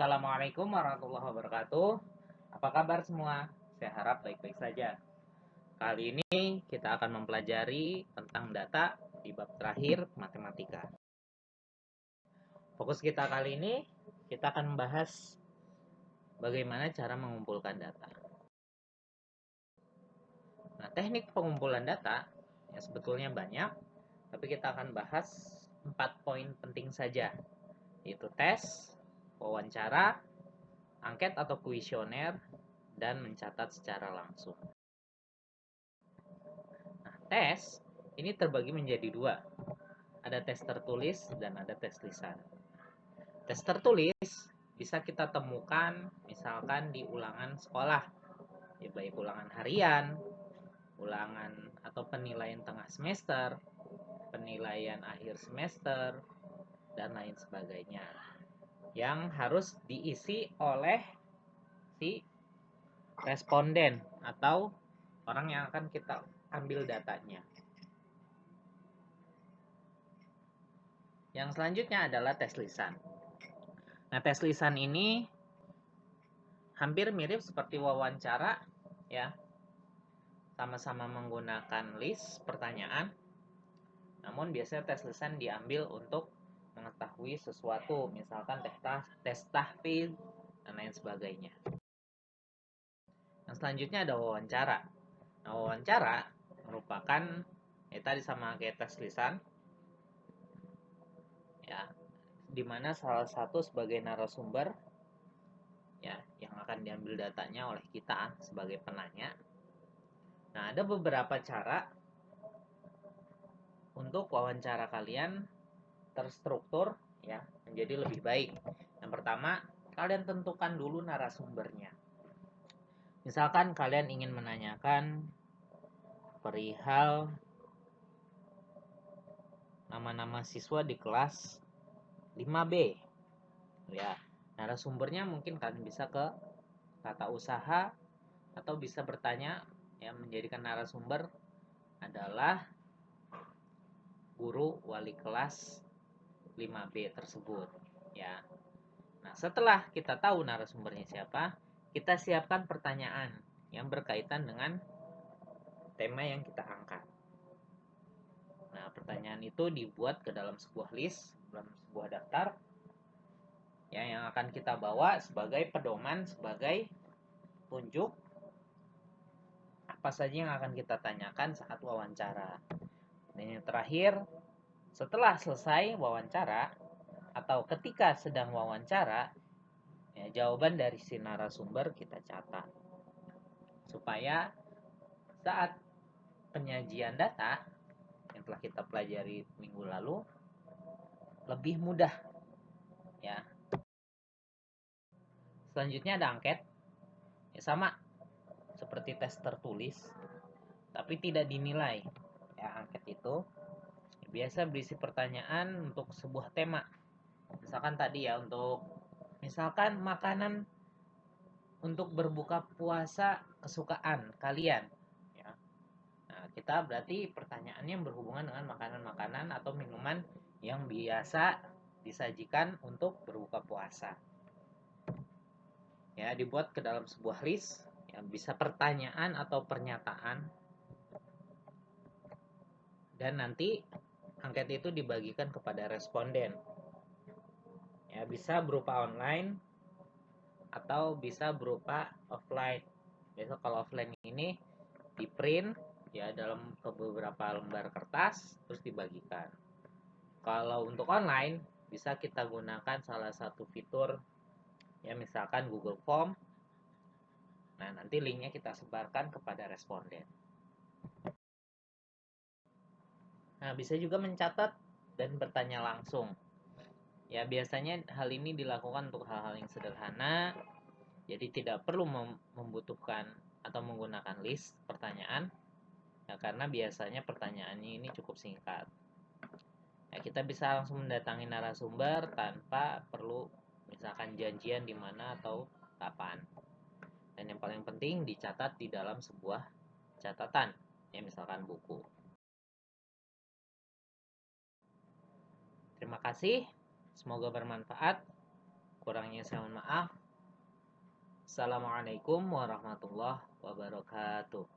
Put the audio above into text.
Assalamualaikum warahmatullahi wabarakatuh. Apa kabar semua? Saya harap baik-baik saja. Kali ini kita akan mempelajari tentang data di bab terakhir matematika. Fokus kita kali ini, kita akan membahas bagaimana cara mengumpulkan data. Nah, teknik pengumpulan data ya sebetulnya banyak, tapi kita akan bahas 4 poin penting saja, yaitu tes, wawancara, angket atau kuesioner, dan mencatat secara langsung. Nah, tes ini terbagi menjadi dua. Ada tes tertulis dan ada tes lisan. Tes tertulis bisa kita temukan misalkan di ulangan sekolah, ya baik ulangan harian, ulangan atau penilaian tengah semester, penilaian akhir semester, dan lain sebagainya, yang harus diisi oleh si responden atau orang yang akan kita ambil datanya. Yang selanjutnya adalah tes lisan. Nah, tes lisan ini hampir mirip seperti wawancara, ya. Sama-sama menggunakan list pertanyaan. Namun biasanya tes lisan diambil untuk mengetahui sesuatu, misalkan tes tahfidz dan lain sebagainya. Yang selanjutnya ada wawancara. Nah, wawancara merupakan tadi sama kayak tes lisan, ya, dimana salah satu sebagai narasumber ya yang akan diambil datanya oleh kita sebagai penanya. Nah, ada beberapa cara untuk wawancara kalian terstruktur ya menjadi lebih baik. Yang pertama, kalian tentukan dulu narasumbernya. Misalkan kalian ingin menanyakan perihal nama-nama siswa di kelas 5B. Ya, narasumbernya mungkin kalian bisa ke tata usaha atau bisa bertanya yang menjadikan narasumber adalah guru wali kelas 5B tersebut, ya. Nah, setelah kita tahu narasumbernya siapa, kita siapkan pertanyaan yang berkaitan dengan tema yang kita angkat. Nah, pertanyaan itu dibuat ke dalam sebuah list, dalam sebuah daftar, ya, yang akan kita bawa sebagai pedoman, sebagai tunjuk apa saja yang akan kita tanyakan saat wawancara. Dan yang terakhir, setelah selesai wawancara atau ketika sedang wawancara, ya, jawaban dari si narasumber kita catat supaya saat penyajian data yang telah kita pelajari minggu lalu lebih mudah, ya. Selanjutnya ada angket, ya sama seperti tes tertulis tapi tidak dinilai, ya. Angket itu biasa berisi pertanyaan untuk sebuah tema, misalkan tadi ya, untuk misalkan makanan untuk berbuka puasa kesukaan kalian, ya. Nah, kita berarti pertanyaannya berhubungan dengan makanan-makanan atau minuman yang biasa disajikan untuk berbuka puasa, ya. Dibuat ke dalam sebuah list, ya, bisa pertanyaan atau pernyataan, dan nanti angket itu dibagikan kepada responden, ya, bisa berupa online atau bisa berupa offline. Biasa kalau offline ini di print ya dalam beberapa lembar kertas terus dibagikan. Kalau untuk online bisa kita gunakan salah satu fitur, ya, misalkan Google Form. Nah, nanti linknya kita sebarkan kepada responden. Nah, bisa juga mencatat dan bertanya langsung. Ya, biasanya hal ini dilakukan untuk hal-hal yang sederhana, jadi tidak perlu membutuhkan atau menggunakan list pertanyaan, ya, karena biasanya pertanyaannya ini cukup singkat. Ya, kita bisa langsung mendatangi narasumber tanpa perlu misalkan janjian di mana atau kapan. Dan yang paling penting dicatat di dalam sebuah catatan, ya, misalkan buku. Terima kasih, semoga bermanfaat. Kurangnya saya mohon maaf. Assalamualaikum warahmatullahi wabarakatuh.